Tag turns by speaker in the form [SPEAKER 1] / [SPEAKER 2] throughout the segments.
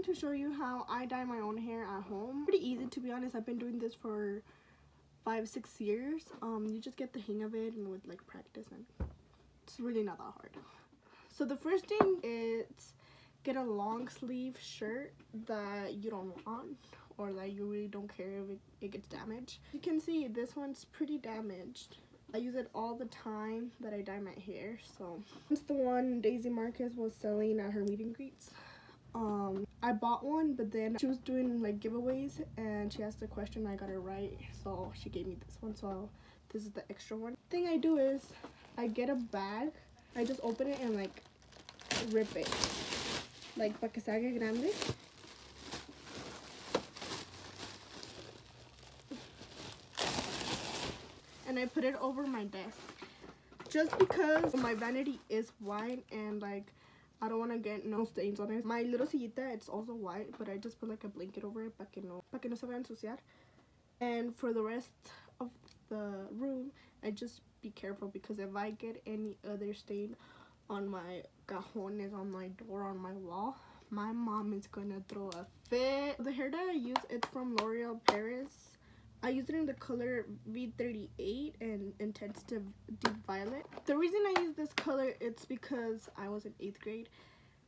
[SPEAKER 1] to show you how I dye my own hair at home. Pretty easy, to be honest. I've been doing this for 5-6 years. You just get the hang of it, and with like practice, and it's really not that hard. So the first thing is get a long sleeve shirt that you don't want, or that you really don't care if it gets damaged. You can see this one's pretty damaged. I use it all the time that I dye my hair. So it's the one Daisy Marquez was selling at her meet and greets. I bought one, but then she was doing like giveaways and she asked a question, I got it right, so she gave me this one. So this is the extra one. The thing I do is I get a bag, I just open it and like rip it, like para que se haga grande. And I put it over my desk, just because my vanity is white and like I don't want to get no stains on it. My little sillita, it's also white, but I just put like a blanket over it para que no se vaya a ensuciar. And for the rest of the room, I just be careful, because if I get any other stain on my cajones, on my door, on my wall, my mom is gonna throw a fit. The hair that I use, it's from L'Oreal Paris. I use it in the color V38 and Intense Deep Violet. The reason I use this color, it's because I was in 8th grade.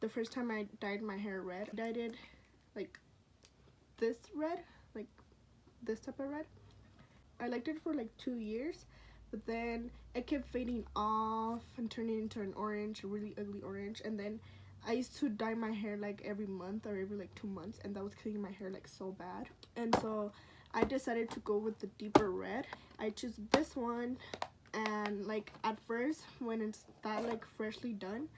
[SPEAKER 1] The first time I dyed my hair red, I dyed it like this red, like this type of red. I liked it for like 2 years, but then it kept fading off and turning into an orange, a really ugly orange. And then I used to dye my hair like every month or every like 2 months, and that was killing my hair like so bad. And so I decided to go with the deeper red. I choose this one, and like at first when it's that like freshly done,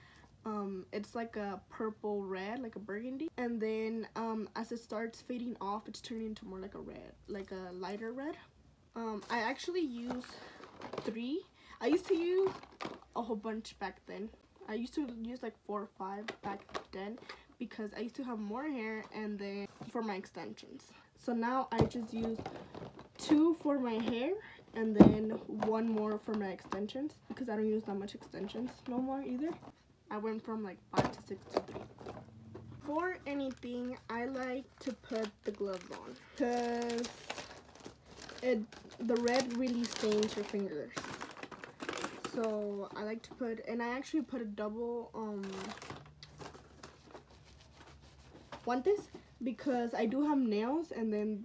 [SPEAKER 1] it's like a purple red, like a burgundy. And then as it starts fading off, it's turning into more like a red, like a lighter red. I actually use 3. I used to use a whole bunch back then. I used to use like 4 or 5 back then, because I used to have more hair, and then for my extensions. So now I just use 2 for my hair and then 1 more for my extensions, because I don't use that much extensions no more either. I went from like 5 to 6 to 3. For anything, I like to put the gloves on, because the red really stains your fingers. So I like to put, and I actually put a double guantes, because I do have nails, and then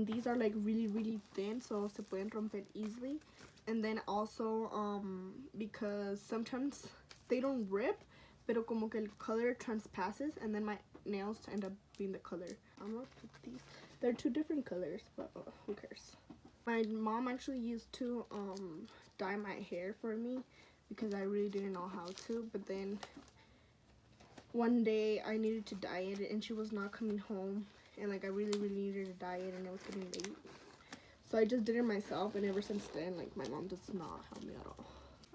[SPEAKER 1] these are like really thin, so se pueden romper easily. And then also because sometimes they don't rip, pero como que el color transpasses, and then my nails end up being the color. I'm gonna put these. They're 2 different colors, but who cares. My mom actually used to dye my hair for me, because I really didn't know how to. But then one day I needed to dye it, and she was not coming home, and like I really needed to dye it, and it was getting late. So I just did it myself, and ever since then, like, my mom does not help me at all.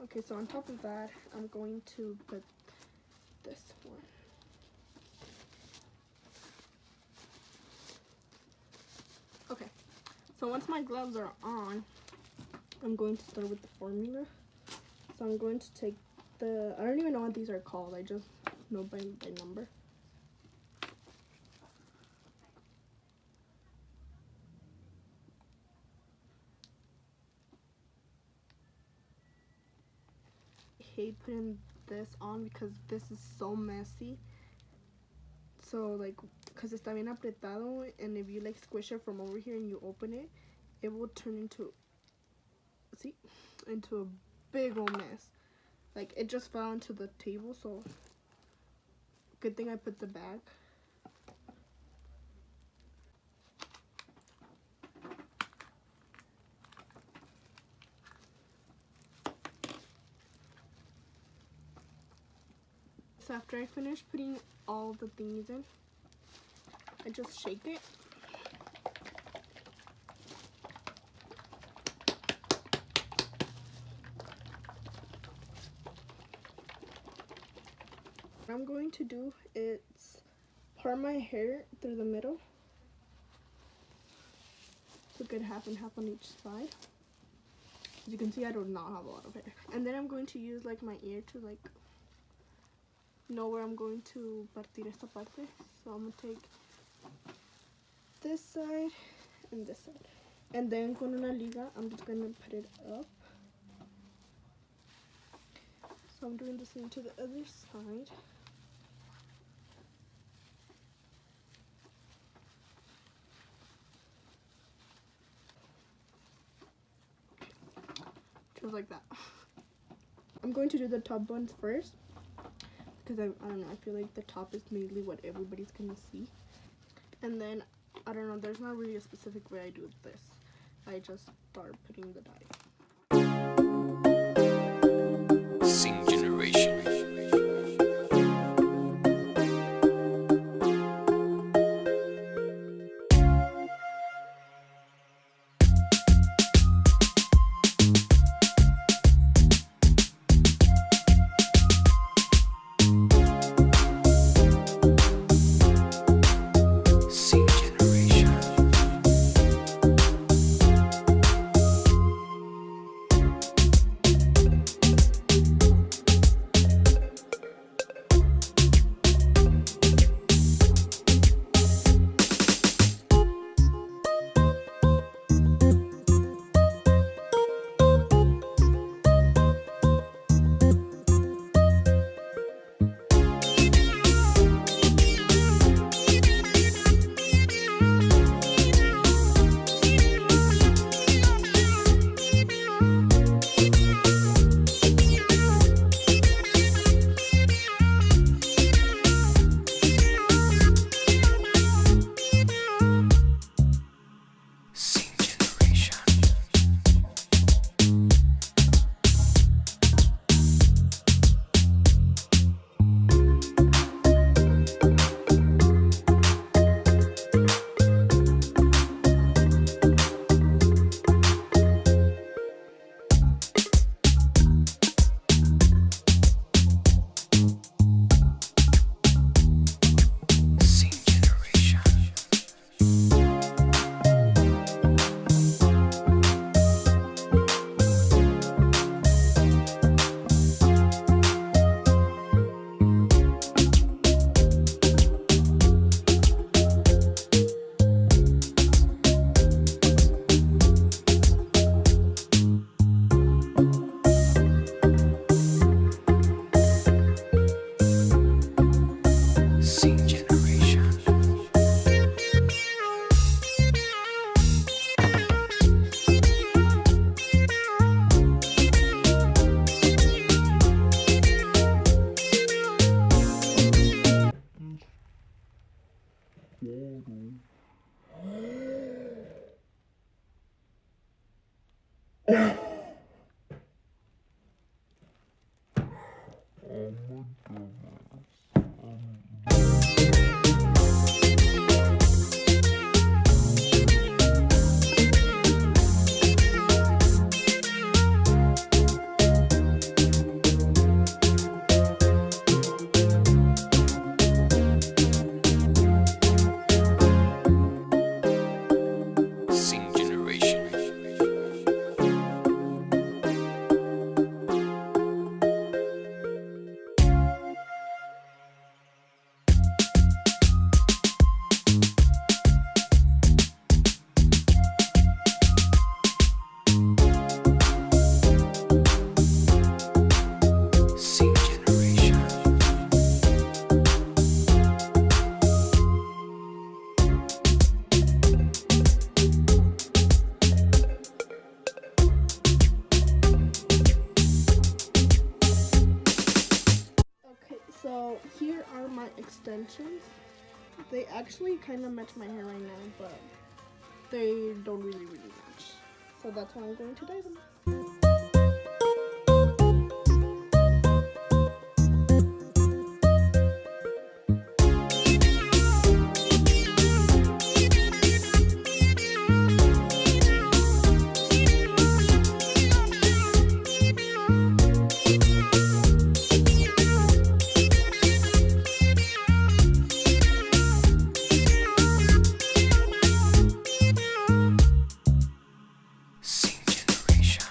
[SPEAKER 1] Okay, so on top of that, I'm going to put this one. Okay, so once my gloves are on, I'm going to start with the formula. So I'm going to take the, I don't even know what these are called, I just know by number. I hate putting this on because this is so messy. So like, because está bien apretado, and if you like squish it from over here and you open it, it will turn into, see, into a big old mess. Like, it just fell onto the table, so good thing I put the bag. So after I finish putting all the things in, I just shake it. What I'm going to do is part my hair through the middle. So get half and half on each side. As you can see, I do not have a lot of hair. And then I'm going to use like my ear to like know where I'm going to partir esta parte. So I'm going to take this side and this side. And then con una liga, I'm just going to put it up. So I'm doing the same to the other side. Just like that. I'm going to do the top buns first because I don't know, I feel like the top is mainly what everybody's gonna see. And then I don't know, there's not really a specific way I do this. I just start putting the dye.
[SPEAKER 2] Sing generation.
[SPEAKER 1] So here are my extensions. They actually kind of match my hair right now, but they don't really match. So that's why I'm going to dye them.
[SPEAKER 2] Sing generation.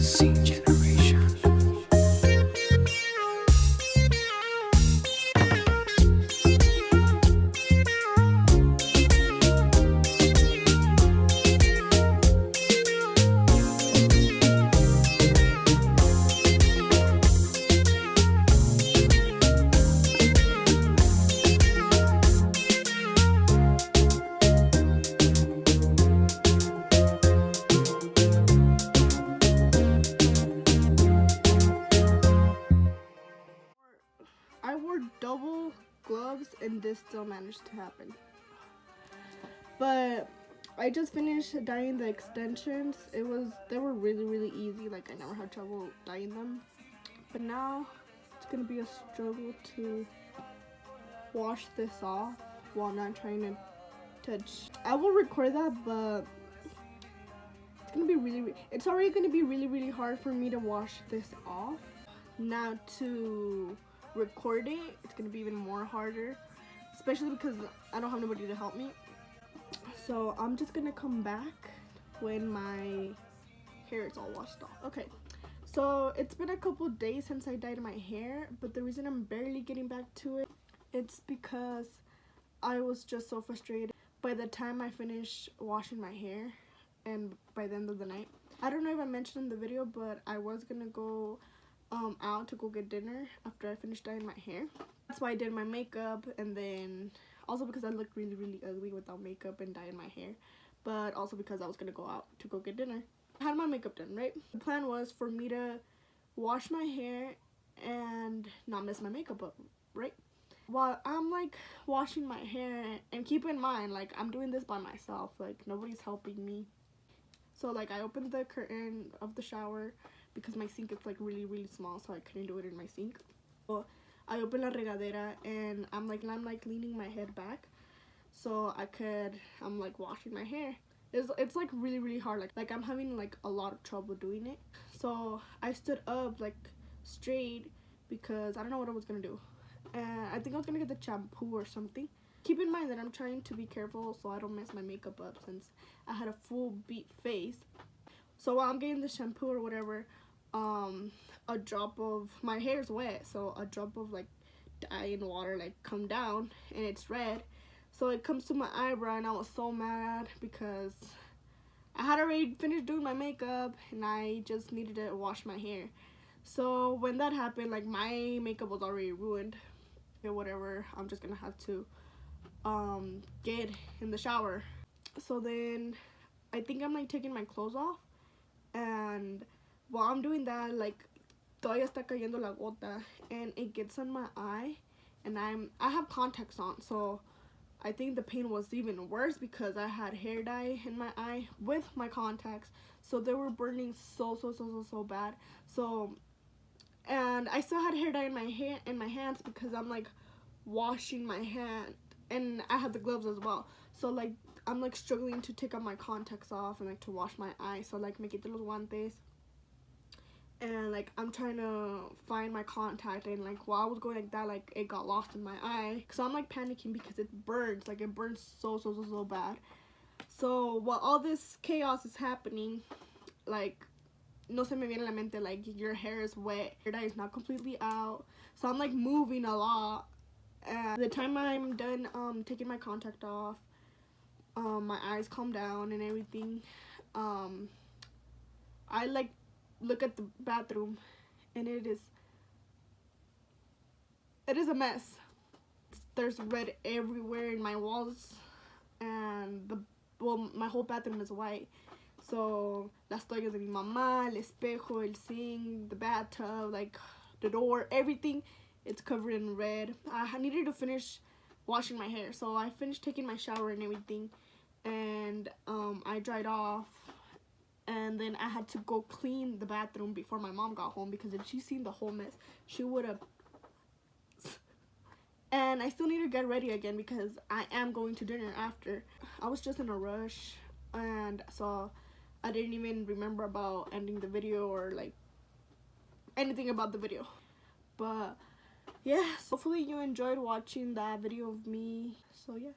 [SPEAKER 2] Sin generation.
[SPEAKER 1] I wore double gloves and this still managed to happen. But I just finished dyeing the extensions. They were really easy. Like, I never had trouble dyeing them. But now it's gonna be a struggle to wash this off while not trying to touch. I will record that, but it's gonna be it's already gonna be really hard for me to wash this off. Now to record it, it's gonna be even more harder, especially because I don't have nobody to help me. So I'm just gonna come back when my hair is all washed off. Okay, so it's been a couple days since I dyed my hair, but the reason I'm barely getting back to it, it's because I was just so frustrated by the time I finished washing my hair and by the end of the night. I don't know if I mentioned in the video, but I was gonna go out to go get dinner after I finished dyeing my hair. That's why I did my makeup, and then also because I looked really ugly without makeup and dyeing my hair, but also because I was gonna go out to go get dinner. I had my makeup done, right? The plan was for me to wash my hair and not mess my makeup up, right? While I'm like washing my hair, and keep in mind, like, I'm doing this by myself, like nobody's helping me. So like I opened the curtain of the shower because my sink is like really small, so I couldn't do it in my sink. So I opened la regadera, and I'm like leaning my head back so I'm like washing my hair. It's like really hard, like I'm having like a lot of trouble doing it. So I stood up like straight because I don't know what I was gonna do, and I think I was gonna get the shampoo or something. Keep in mind that I'm trying to be careful so I don't mess my makeup up since I had a full beat face. So while I'm getting the shampoo or whatever, a drop of my hair's wet, so a drop of like dye in water like come down, and it's red, so it comes to my eyebrow, and I was so mad because I had already finished doing my makeup and I just needed to wash my hair. So when that happened, like my makeup was already ruined. Okay, whatever, I'm just gonna have to get in the shower. So then I think I'm like taking my clothes off, and while I'm doing that, like todavía está cayendo la gota, and it gets on my eye, and I have contacts on, so I think the pain was even worse because I had hair dye in my eye with my contacts, so they were burning so bad. So, and I still had hair dye in my hands because I'm like washing my hand, and I had the gloves as well. So like I'm like struggling to take out my contacts off and like to wash my eyes. So like me quité los guantes, and like I'm trying to find my contact, and like while I was going like that, like it got lost in my eye. So I'm like panicking because it burns, like it burns so bad. So while all this chaos is happening, like no se me viene a la mente, like your hair is wet, your dye is not completely out, so I'm like moving a lot. And the time I'm done taking my contact off, my eyes calm down and everything, I like look at the bathroom, and it is a mess. There's red everywhere in my walls, and my whole bathroom is white. So las toallas de mi mamá, el espejo, el sink, the bathtub, like the door, everything, it's covered in red. I needed to finish washing my hair, so I finished taking my shower and everything, and I dried off, and then I had to go clean the bathroom before my mom got home, because if she seen the whole mess, she would have. And I still need to get ready again because I am going to dinner after. I was just in a rush, and so I didn't even remember about ending the video or like anything about the video. But yeah, so hopefully you enjoyed watching that video of me. So yeah,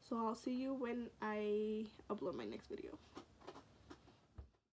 [SPEAKER 1] so I'll see you when I upload my next video.